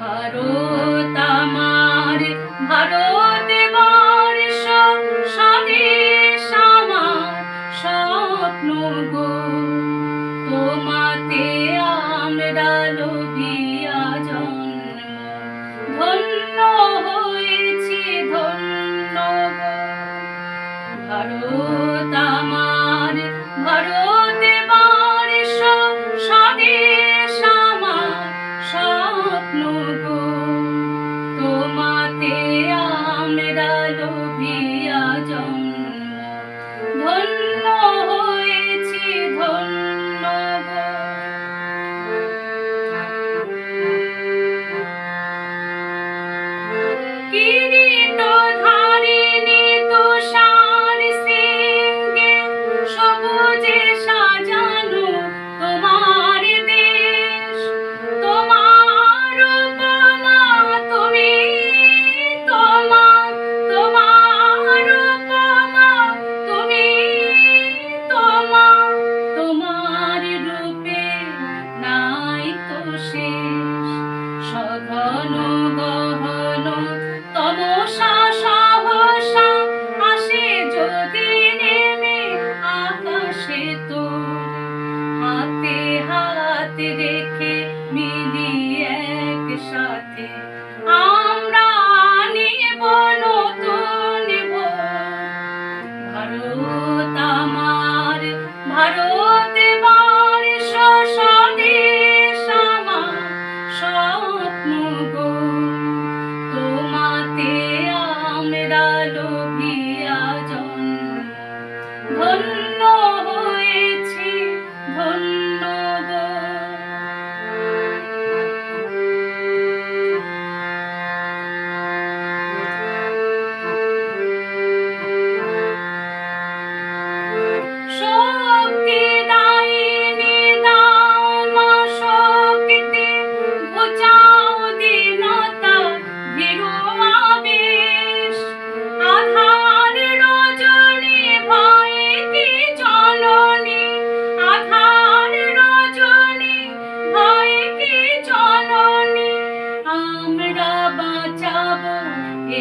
ভারত আমার, ভারতবর্ষ স্বদেশ আমার স্বপ্ন গো। তোমাতে আমরা লোভিয়া জন্ম, ধন্য হয়েছি ধন্য গো। ভারত আমার, ভারতবর্ষ স্বদেশ আমার স্বপ্ন গো। তোমাতে আমরা লোভিয়া জন্ম, ধন্য হয়েছি ধন্য গো। কিরীটধারিণী তুষার শৃঙ্গে সবুজে সাজানো তোমার দেশ। তোমার উপমা তুমি, তোমার উপমা তুমি, তোমার রূপে নাই তো শেষ। সঘন গহন তমসা সহসা আসে যদি নেমে আকাশে তোর। হাতে হাত রেখে মিলি একসাথে আমরা নিব নতুন ভোর। ভারত আমার, ভারতবর্ষ স্বদেশ আমার স্বপ্ন গো। তোমাতে আমরা লোভিয়া জন্ম, ধন্য হয়েছি ধন্য গো। শক্তি দায়িনী দাও মা শক্তি, ঘুচাও দীনতা ভীরু আবেশ। আধার রজনী ভয়ে কি জননী, আধার রজনী ভয়ে কি জননী। আমরা বাঁচাবো এ